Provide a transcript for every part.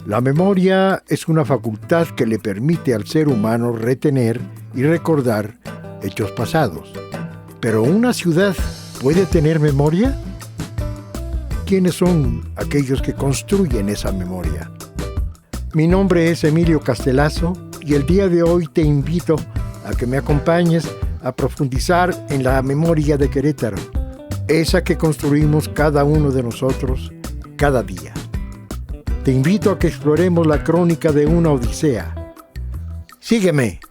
La memoria es una facultad que le permite al ser humano retener y recordar hechos pasados. ¿Pero una ciudad puede tener memoria? ¿Quiénes son aquellos que construyen esa memoria? Mi nombre es Emilio Castelazo y el día de hoy te invito a que me acompañes a profundizar en la memoria de Querétaro, esa que construimos cada uno de nosotros cada día. Te invito a que exploremos la crónica de una odisea. Sígueme.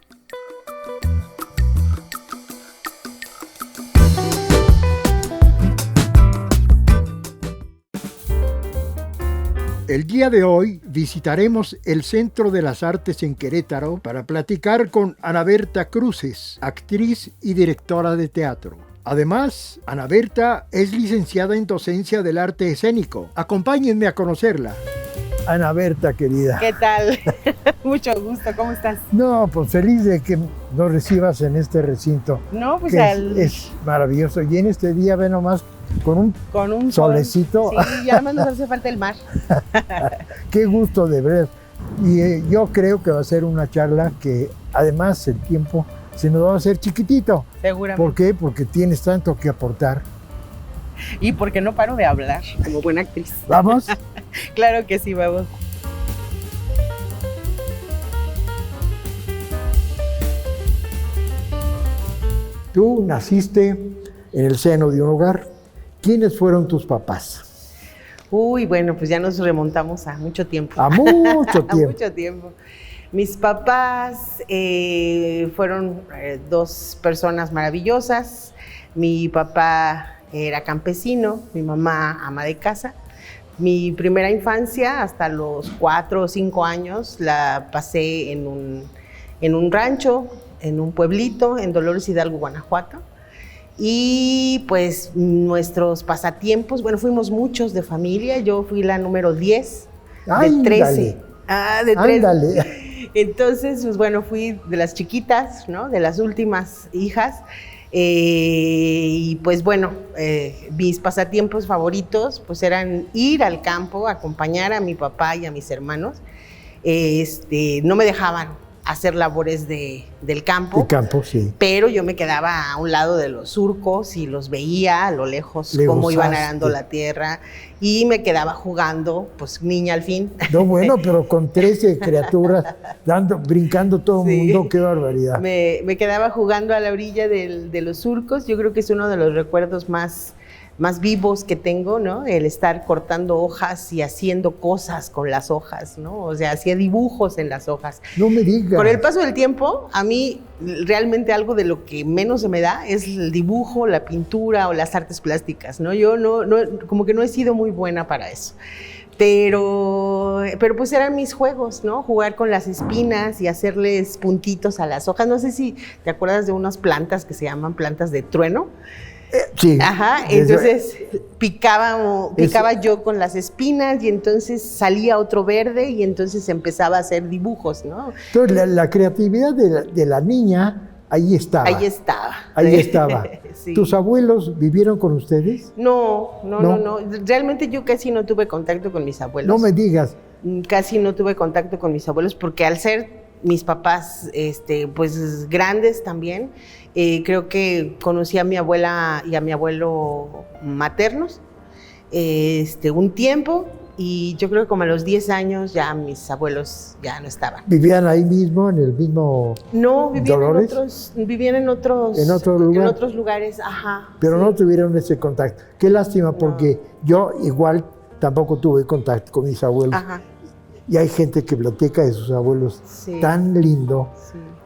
El día de hoy visitaremos el Centro de las Artes en Querétaro para platicar con Ana Berta Cruces, actriz y directora de teatro. Además, Ana Berta es licenciada en docencia del arte escénico. Acompáñenme a conocerla. Ana Berta, querida. ¿Qué tal? Mucho gusto, ¿cómo estás? No, pues feliz de que nos recibas en este recinto. No, pues es maravilloso. Y en este día, ve nomás, con un solecito. Sí, ya más nos hace falta el mar. Qué gusto de ver. Y yo creo que va a ser una charla que además el tiempo se nos va a hacer chiquitito. Seguramente. ¿Por qué? Porque tienes tanto que aportar. Y porque no paro de hablar como buena actriz. ¿Vamos? Claro que sí, vamos. Tú naciste en el seno de un hogar. ¿Quiénes fueron tus papás? Uy, bueno, pues ya nos remontamos a mucho tiempo. A mucho tiempo. A mucho tiempo. Mis papás fueron dos personas maravillosas. Mi papá era campesino, mi mamá ama de casa. Mi primera infancia, hasta los 4 o 5 años, la pasé en un rancho, en un pueblito, en Dolores Hidalgo, Guanajuato. Y pues nuestros pasatiempos, bueno, fuimos muchos de familia. Yo fui la número 10 de 13. De 13. Ándale. Entonces, pues bueno, fui de las chiquitas, ¿no? De las últimas hijas. Y pues bueno, mis pasatiempos favoritos pues eran ir al campo, acompañar a mi papá y a mis hermanos. No me dejaban hacer labores del campo. El campo, sí. Pero yo me quedaba a un lado de los surcos y los veía a lo lejos cómo iban arando la tierra y me quedaba jugando, pues niña al fin. No, bueno, pero con 13 criaturas brincando todo el mundo, qué barbaridad. Me quedaba jugando a la orilla de los surcos. Yo creo que es uno de los recuerdos más vivos que tengo, ¿no? El estar cortando hojas y haciendo cosas con las hojas, ¿no? O sea, hacía dibujos en las hojas. No me digas. Con el paso del tiempo, a mí realmente algo de lo que menos se me da es el dibujo, la pintura o las artes plásticas, ¿no? Yo como que no he sido muy buena para eso. Pero pues eran mis juegos, ¿no? Jugar con las espinas y hacerles puntitos a las hojas. No sé si te acuerdas de unas plantas que se llaman plantas de trueno. Sí. Ajá, entonces picaba yo con las espinas y entonces salía otro verde y entonces empezaba a hacer dibujos, ¿no? Entonces la creatividad de la niña ahí estaba. Ahí estaba. Ahí estaba. Sí. ¿Tus abuelos vivieron con ustedes? No. Realmente yo casi no tuve contacto con mis abuelos. No me digas. Casi no tuve contacto con mis abuelos porque al ser mis papás pues grandes también, creo que conocí a mi abuela y a mi abuelo maternos un tiempo y yo creo que como a los 10 años ya mis abuelos ya no estaban. ¿Vivían ahí mismo, en el mismo No, vivían Dolores? Vivían en otros lugares, ajá. Pero sí. no tuvieron ese contacto. Qué lástima, porque yo igual tampoco tuve contacto con mis abuelos. Ajá. Y hay gente que platica de sus abuelos tan lindo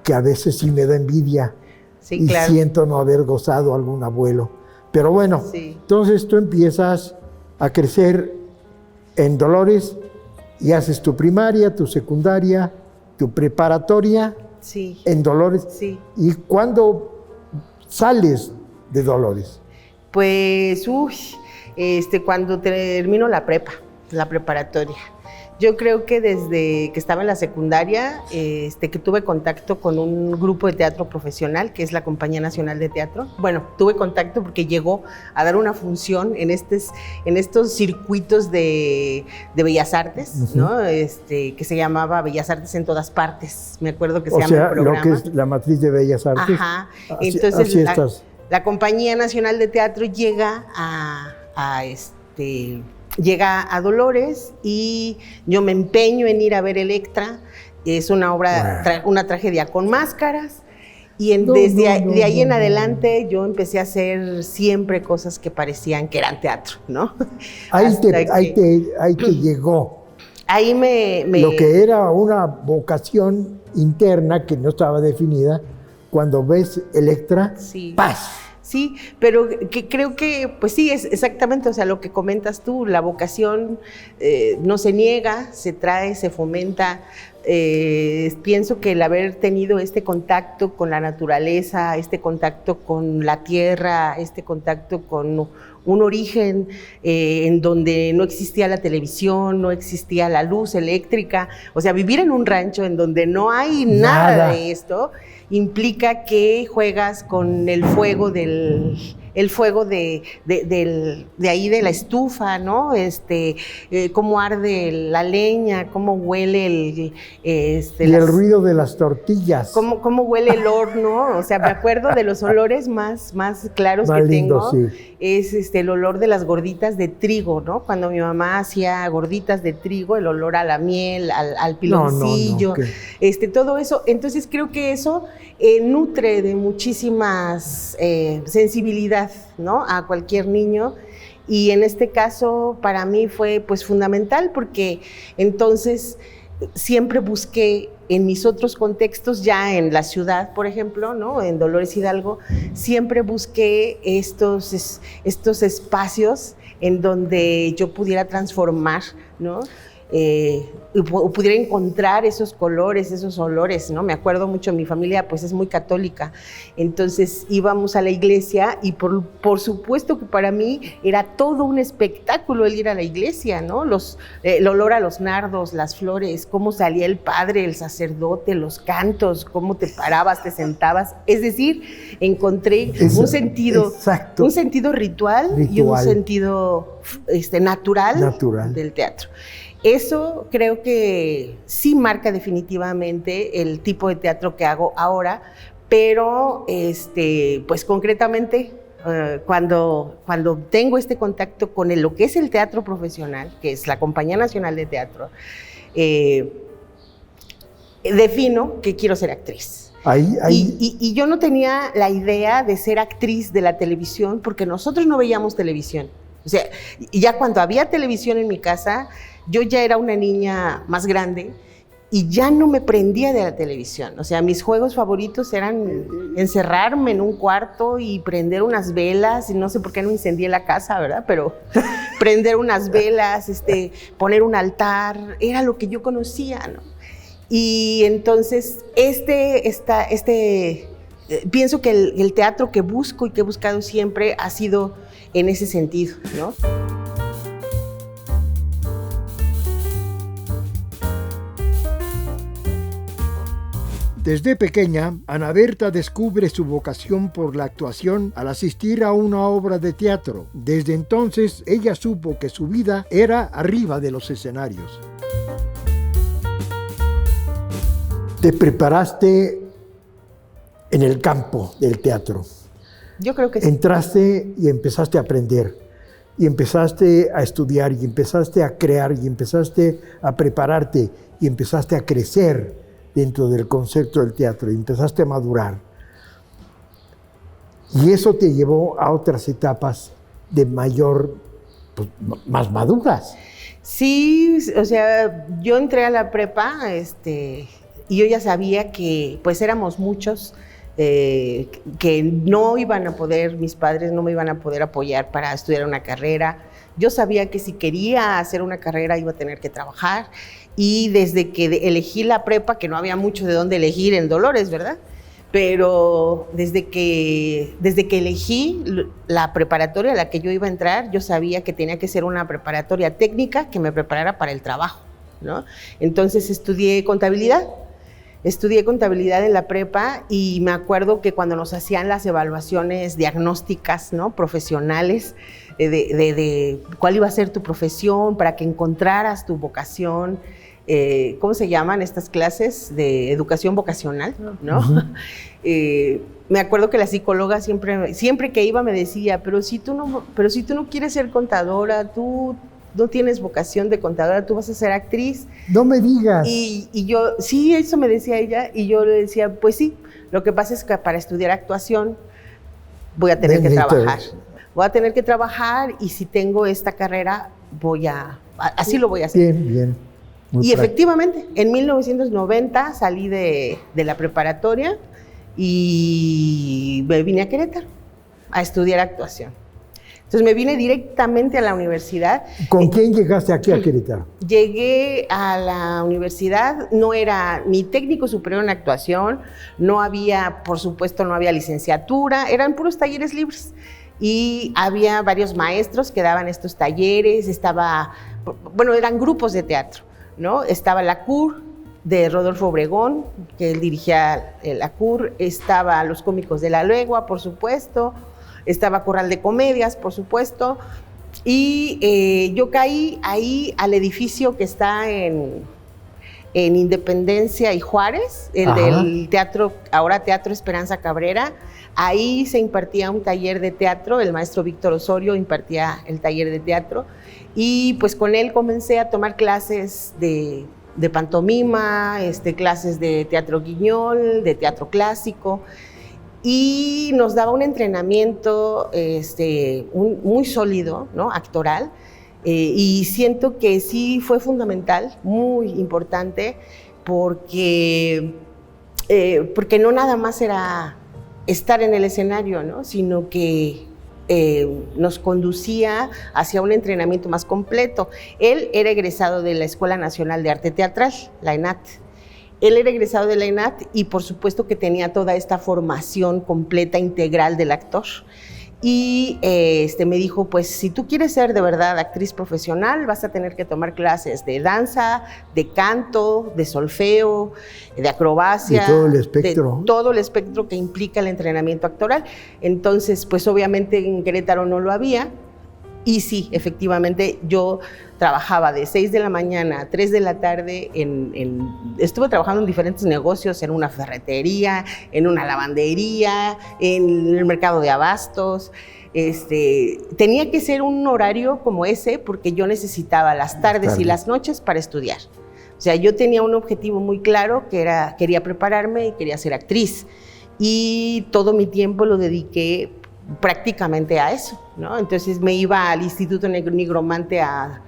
que a veces sí me da envidia y claro. Siento no haber gozado algún abuelo. Pero bueno, entonces tú empiezas a crecer en Dolores y haces tu primaria, tu secundaria, tu preparatoria en Dolores. Sí. ¿Y cuándo sales de Dolores? Pues, cuando termino la preparatoria. Yo creo que desde que estaba en la secundaria, que tuve contacto con un grupo de teatro profesional, que es la Compañía Nacional de Teatro. Bueno, tuve contacto porque llegó a dar una función en estos circuitos de Bellas Artes, uh-huh. ¿no? Que se llamaba Bellas Artes en todas partes. Me acuerdo que se llama el programa. Lo que es la matriz de Bellas Artes. Ajá. Entonces, la Compañía Nacional de Teatro llega llega a Dolores y yo me empeño en ir a ver Electra. Es una obra, una tragedia con máscaras. Y de ahí en adelante yo empecé a hacer siempre cosas que parecían que eran teatro, ¿no? Ahí te llegó. Ahí me... Lo que era una vocación interna que no estaba definida, cuando ves Electra, sí. ¡paz! Sí, pero creo que, pues sí, es exactamente, o sea, lo que comentas tú, la vocación no se niega, se trae, se fomenta. Pienso que el haber tenido este contacto con la naturaleza, este contacto con la tierra, este contacto con un origen en donde no existía la televisión, no existía la luz eléctrica, o sea, vivir en un rancho en donde no hay nada de esto, implica que juegas con el fuego de ahí de la estufa, ¿no? Cómo arde la leña, cómo huele y el ruido de las tortillas. Cómo huele el horno, o sea, me acuerdo de los olores más claros que lindo, tengo, sí. Es el olor de las gorditas de trigo, ¿no? Cuando mi mamá hacía gorditas de trigo, el olor a la miel, al piloncillo, todo eso. Entonces creo que eso nutre de muchísimas sensibilidad, ¿no? A cualquier niño, y en este caso para mí fue pues fundamental, porque entonces siempre busqué en mis otros contextos, ya en la ciudad, por ejemplo, ¿no? En Dolores Hidalgo, siempre busqué estos espacios en donde yo pudiera transformar, ¿no? Pudiera encontrar esos colores, esos olores, ¿no? Me acuerdo mucho, mi familia pues es muy católica, entonces íbamos a la iglesia y por supuesto que para mí era todo un espectáculo el ir a la iglesia, ¿no? El olor a los nardos, las flores, cómo salía el padre, el sacerdote, los cantos, cómo te parabas, te sentabas, es decir, encontré un sentido ritual y un sentido natural del teatro. Eso creo que sí marca definitivamente el tipo de teatro que hago ahora, pero pues concretamente cuando tengo este contacto con lo que es el teatro profesional, que es la Compañía Nacional de Teatro, defino que quiero ser actriz. Y yo no tenía la idea de ser actriz de la televisión, porque nosotros no veíamos televisión. O sea, ya cuando había televisión en mi casa, yo ya era una niña más grande y ya no me prendía de la televisión. O sea, mis juegos favoritos eran encerrarme en un cuarto y prender unas velas, y no sé por qué no incendié la casa, ¿verdad? Pero prender unas velas, poner un altar, era lo que yo conocía, ¿no? Y entonces, pienso que el teatro que busco y que he buscado siempre ha sido en ese sentido, ¿no? Desde pequeña, Ana Berta descubre su vocación por la actuación al asistir a una obra de teatro. Desde entonces, ella supo que su vida era arriba de los escenarios. Te preparaste en el campo del teatro. Yo creo que sí. Entraste y empezaste a aprender, y empezaste a estudiar, y empezaste a crear, y empezaste a prepararte, y empezaste a crecer dentro del concepto del teatro, y empezaste a madurar. Y eso te llevó a otras etapas de más maduras. Sí, o sea, yo entré a la prepa, y yo ya sabía que pues éramos muchos, que no iban a poder, mis padres no me iban a poder apoyar para estudiar una carrera. Yo sabía que si quería hacer una carrera iba a tener que trabajar, y desde que elegí la prepa, que no había mucho de dónde elegir en Dolores, ¿verdad? Pero desde que elegí la preparatoria a la que yo iba a entrar, yo sabía que tenía que ser una preparatoria técnica que me preparara para el trabajo, ¿no? Entonces estudié contabilidad en la prepa y me acuerdo que cuando nos hacían las evaluaciones diagnósticas, ¿no? Profesionales, de cuál iba a ser tu profesión para que encontraras tu vocación, ¿cómo se llaman estas clases? De educación vocacional, ¿no? Uh-huh. Me acuerdo que la psicóloga siempre que iba me decía, pero si tú no quieres ser contadora, tú no tienes vocación de contadora, tú vas a ser actriz. No me digas. Y yo, sí, eso me decía ella, y yo le decía, pues sí, lo que pasa es que para estudiar actuación voy a tener que trabajar. Voy a tener que trabajar y si tengo esta carrera, así lo voy a hacer. Bien. Y efectivamente, en 1990 salí de la preparatoria y me vine a Querétaro a estudiar actuación. Entonces me vine directamente a la universidad. ¿Con quién llegaste aquí a Querétaro? Llegué a la universidad, no era ni técnico superior en actuación, por supuesto no había licenciatura, eran puros talleres libres. Y había varios maestros que daban estos talleres, eran grupos de teatro, ¿no? Estaba la CUR de Rodolfo Obregón, que él dirigía la CUR, estaba Los Cómicos de la Legua, por supuesto, estaba Corral de Comedias, por supuesto, y yo caí ahí al edificio que está en Independencia y Juárez, del teatro, ahora Teatro Esperanza Cabrera. Ahí se impartía un taller de teatro, el maestro Víctor Osorio impartía el taller de teatro, y pues con él comencé a tomar clases de pantomima, clases de teatro guiñol, de teatro clásico, y nos daba un entrenamiento muy sólido, ¿no? Actoral, y siento que sí fue fundamental, muy importante, porque no nada más era estar en el escenario, ¿no? Sino que nos conducía hacia un entrenamiento más completo. Él era egresado de la Escuela Nacional de Arte Teatral, la ENAT. Él era egresado de la ENAT y por supuesto que tenía toda esta formación completa, integral del actor. Y me dijo, pues si tú quieres ser de verdad actriz profesional, vas a tener que tomar clases de danza, de canto, de solfeo, de acrobacia. De todo el espectro. De todo el espectro que implica el entrenamiento actoral. Entonces, pues obviamente en Querétaro no lo había. Y sí, efectivamente, yo trabajaba de 6 de la mañana a 3 de la tarde, estuve trabajando en diferentes negocios, en una ferretería, en una lavandería, en el mercado de abastos. Tenía que ser un horario como ese porque yo necesitaba las tardes y las noches para estudiar. O sea, yo tenía un objetivo muy claro que era, quería prepararme y quería ser actriz. Y todo mi tiempo lo dediqué prácticamente a eso, ¿no? Entonces me iba al Instituto Nigromante a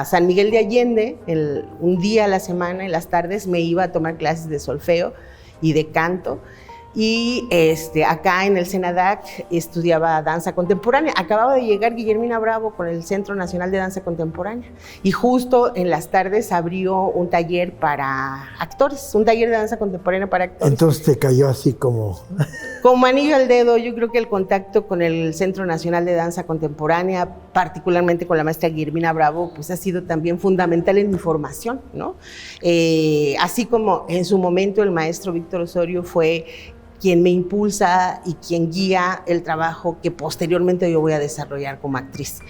San Miguel de Allende, un día a la semana, en las tardes, me iba a tomar clases de solfeo y de canto. Y acá en el CENADAC estudiaba danza contemporánea. Acababa de llegar Guillermina Bravo con el Centro Nacional de Danza Contemporánea y justo en las tardes abrió un taller para actores, un taller de danza contemporánea para actores. Entonces te cayó así como... Como anillo al dedo. Yo creo que el contacto con el Centro Nacional de Danza Contemporánea, particularmente con la maestra Guillermina Bravo, pues ha sido también fundamental en mi formación, ¿no? Así como en su momento el maestro Víctor Osorio fue quien me impulsa y quien guía el trabajo que posteriormente yo voy a desarrollar como actriz.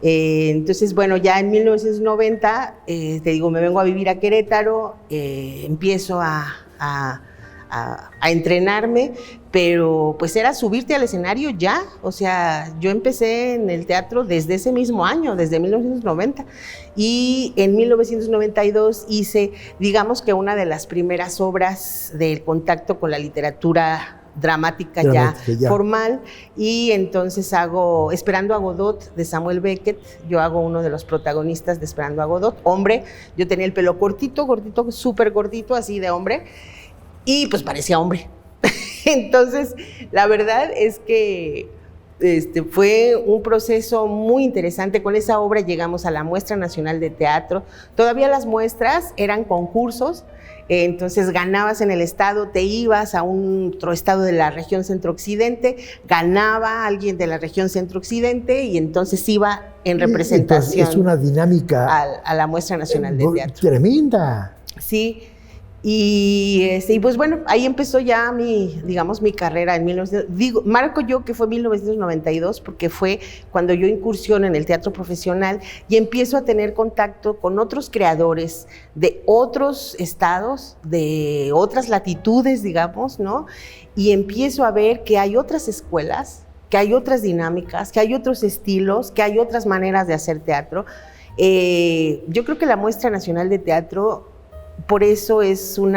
Entonces, bueno, ya en 1990, te digo, me vengo a vivir a Querétaro, empiezo a entrenarme, pero pues era subirte al escenario ya. O sea, yo empecé en el teatro desde ese mismo año, desde 1990, y en 1992 hice, digamos que una de las primeras obras del contacto con la literatura dramática ya formal, y entonces hago Esperando a Godot de Samuel Beckett. Yo hago uno de los protagonistas de Esperando a Godot, hombre. Yo tenía el pelo cortito, súper cortito, así de hombre, y pues parecía hombre. Entonces, la verdad es que Fue un proceso muy interesante. Con esa obra llegamos a la Muestra Nacional de Teatro. Todavía las muestras eran concursos, entonces ganabas en el estado, te ibas a otro estado de la región centro-occidente, ganaba alguien de la región centro-occidente y entonces iba en representación. Entonces, es una dinámica a la Muestra Nacional de Teatro. Tremenda. Sí. Y pues bueno, ahí empezó ya mi carrera en 1900. Marco yo que fue 1992 porque fue cuando yo incursiono en el teatro profesional y empiezo a tener contacto con otros creadores de otros estados, de otras latitudes, digamos, ¿no? Y empiezo a ver que hay otras escuelas, que hay otras dinámicas, que hay otros estilos, que hay otras maneras de hacer teatro. Yo creo que la Muestra Nacional de Teatro, por eso es un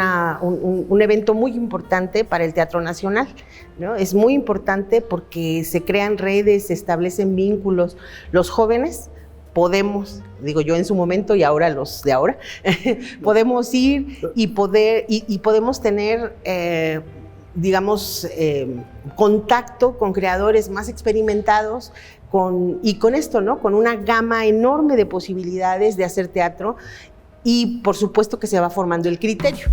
evento muy importante para el Teatro Nacional, ¿no? Es muy importante porque se crean redes, se establecen vínculos. Los jóvenes podemos, digo yo en su momento y ahora los de ahora, podemos ir y podemos tener, contacto con creadores más experimentados, y con esto, ¿no? Con una gama enorme de posibilidades de hacer teatro. Y por supuesto que se va formando el criterio.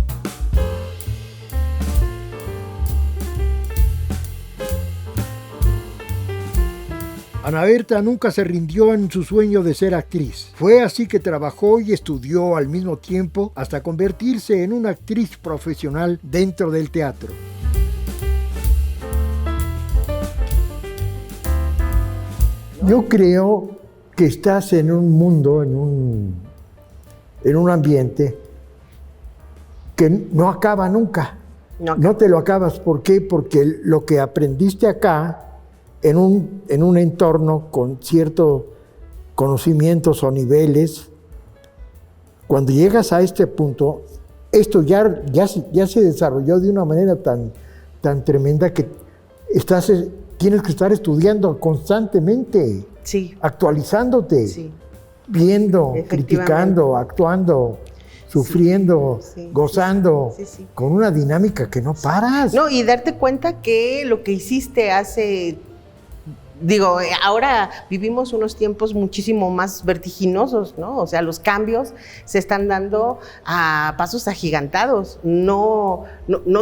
Ana Berta nunca se rindió en su sueño de ser actriz. Fue así que trabajó y estudió al mismo tiempo hasta convertirse en una actriz profesional dentro del teatro. Yo creo que estás en un mundo, en un ambiente que no acaba nunca. No te lo acabas. ¿Por qué? Porque lo que aprendiste acá, en un entorno con ciertos conocimientos o niveles, cuando llegas a este punto, esto ya se desarrolló de una manera tan tremenda que tienes que estar estudiando constantemente, sí, actualizándote. Sí. Viendo, criticando, actuando, sufriendo, sí, gozando, sí. Con una dinámica que no paras. No, y darte cuenta que lo que hiciste ahora vivimos unos tiempos muchísimo más vertiginosos, ¿no? O sea, los cambios se están dando a pasos agigantados. No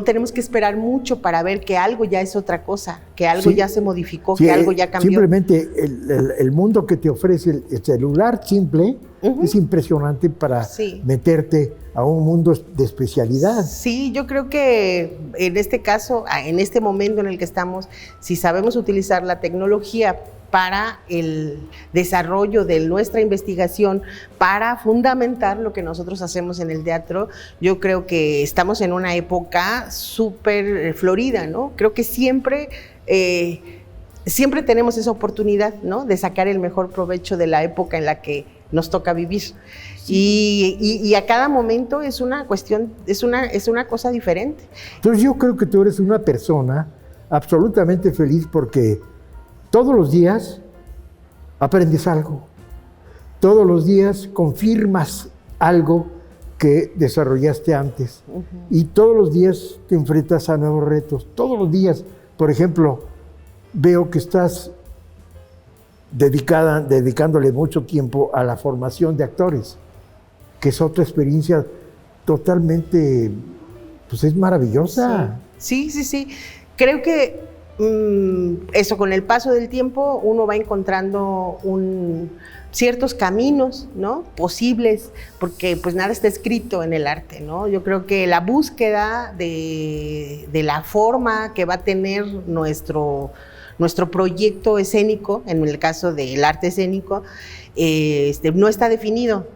tenemos que esperar mucho para ver que algo ya es otra cosa, que algo ya se modificó, que algo ya cambió. Simplemente el mundo que te ofrece el celular simple es impresionante para meterte a un mundo de especialidad. Sí, yo creo que en este caso, en este momento en el que estamos, si sabemos utilizar la tecnología para el desarrollo de nuestra investigación, para fundamentar lo que nosotros hacemos en el teatro, yo creo que estamos en una época súper florida, ¿no? Creo que siempre tenemos esa oportunidad, ¿no? De sacar el mejor provecho de la época en la que nos toca vivir. Sí. Y a cada momento es una cuestión, es una cosa diferente. Entonces yo creo que tú eres una persona absolutamente feliz porque todos los días aprendes algo. Todos los días confirmas algo que desarrollaste antes. Y todos los días te enfrentas a nuevos retos. Todos los días, por ejemplo, veo que estás dedicándole mucho tiempo a la formación de actores, que es otra experiencia totalmente, pues es maravillosa. Sí. Creo que eso, con el paso del tiempo, uno va encontrando ciertos caminos, ¿no? Posibles, porque pues nada está escrito en el arte, ¿no? Yo creo que la búsqueda de la forma que va a tener nuestro proyecto escénico, en el caso del arte escénico, no está definido.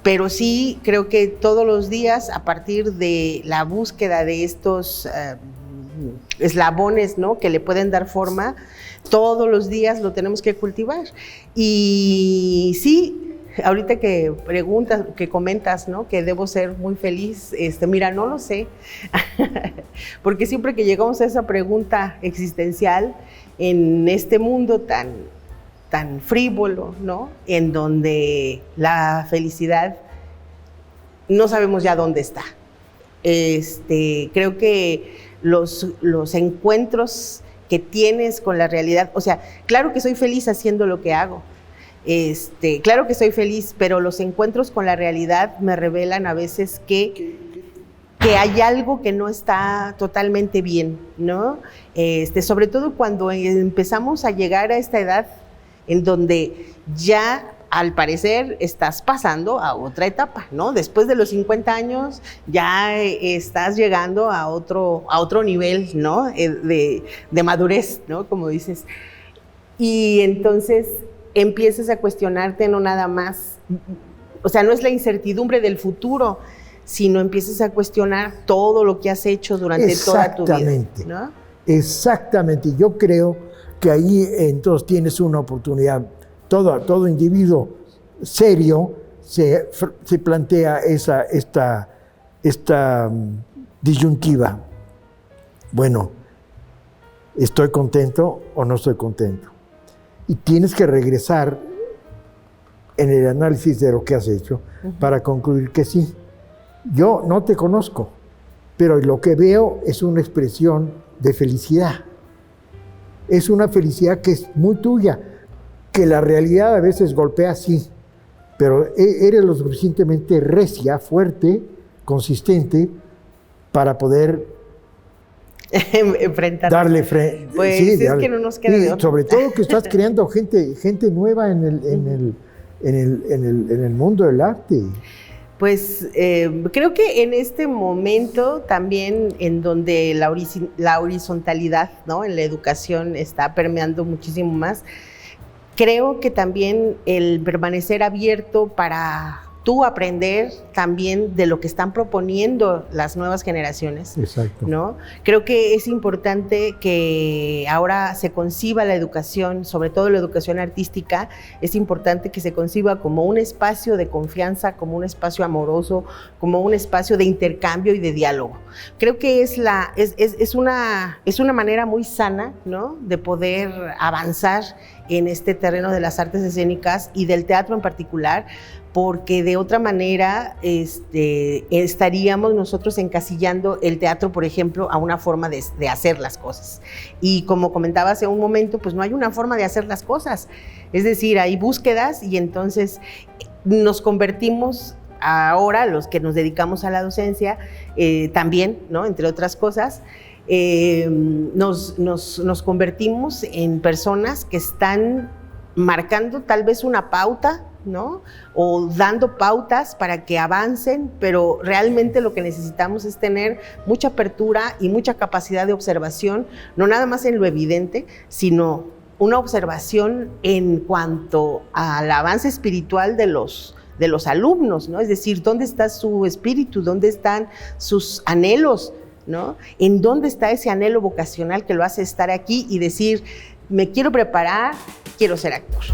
Pero sí creo que todos los días, a partir de la búsqueda de estos eslabones, ¿no? Que le pueden dar forma, todos los días lo tenemos que cultivar. Y sí, ahorita que preguntas, que comentas, ¿no? Que debo ser muy feliz, mira, no lo sé, porque siempre que llegamos a esa pregunta existencial en este mundo tan frívolo, ¿no? En donde la felicidad no sabemos ya dónde está. Creo que los encuentros que tienes con la realidad. O sea, claro que soy feliz haciendo lo que hago. Claro que soy feliz, pero los encuentros con la realidad me revelan a veces que hay algo que no está totalmente bien, ¿no? Sobre todo cuando empezamos a llegar a esta edad en donde ya, al parecer, estás pasando a otra etapa, ¿no? Después de los 50 años ya estás llegando a otro nivel, ¿no? De madurez, ¿no? Como dices. Y entonces empiezas a cuestionarte no nada más, o sea, no es la incertidumbre del futuro, sino empiezas a cuestionar todo lo que has hecho durante toda tu vida, ¿no? Exactamente. Yo creo que ahí entonces tienes una oportunidad. Todo individuo serio se plantea esta disyuntiva. Bueno, ¿estoy contento o no estoy contento? Y tienes que regresar en el análisis de lo que has hecho para concluir que sí. Yo no te conozco, pero lo que veo es una expresión de felicidad. Es una felicidad que es muy tuya, que la realidad a veces golpea, sí, pero eres lo suficientemente recia, fuerte, consistente, para poder enfrentar. Darle frente. Pues sí, es que no nos queda de otra. Sobre todo que estás creando gente nueva en el mundo del arte. Pues creo que en este momento también en donde la horizontalidad, ¿no?, en la educación está permeando muchísimo más, creo que también el permanecer abierto para tú aprender también de lo que están proponiendo las nuevas generaciones. Exacto. ¿No? Creo que es importante que ahora se conciba la educación, sobre todo la educación artística, es importante que se conciba como un espacio de confianza, como un espacio amoroso, como un espacio de intercambio y de diálogo. Creo que es una manera muy sana, ¿no?, de poder avanzar en este terreno de las artes escénicas y del teatro en particular, porque de otra manera estaríamos nosotros encasillando el teatro, por ejemplo, a una forma de hacer las cosas. Y como comentaba hace un momento, pues no hay una forma de hacer las cosas. Es decir, hay búsquedas y entonces nos convertimos ahora, los que nos dedicamos a la docencia, también, ¿no?, entre otras cosas, nos convertimos en personas que están marcando tal vez una pauta, ¿no?, o dando pautas para que avancen, pero realmente lo que necesitamos es tener mucha apertura y mucha capacidad de observación, no nada más en lo evidente, sino una observación en cuanto al avance espiritual de los alumnos, ¿no? Es decir, ¿dónde está su espíritu? ¿Dónde están sus anhelos? ¿No? ¿En dónde está ese anhelo vocacional que lo hace estar aquí y decir, me quiero preparar, quiero ser actor?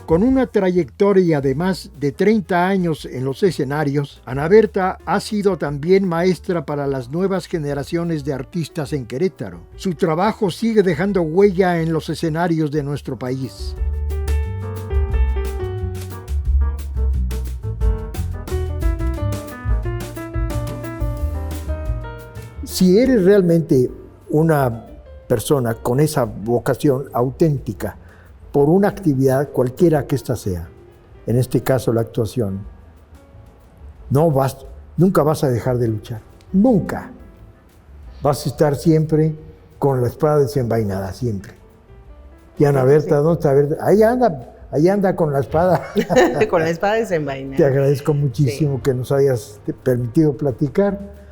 Con una trayectoria de más de 30 años en los escenarios, Ana Berta ha sido también maestra para las nuevas generaciones de artistas en Querétaro. Su trabajo sigue dejando huella en los escenarios de nuestro país. Si eres realmente una persona con esa vocación auténtica por una actividad, cualquiera que ésta sea, en este caso la actuación, nunca vas a dejar de luchar, nunca. Vas a estar siempre con la espada desenvainada, siempre. Y Ana Berta, ¿dónde está Berta? Ahí anda con la espada. Con la espada desenvainada. Te agradezco muchísimo que nos hayas permitido platicar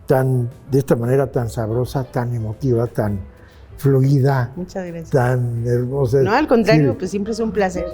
de esta manera tan sabrosa, tan emotiva, tan fluida. Muchas gracias. Tan hermosa. No, al contrario, pues siempre es un placer.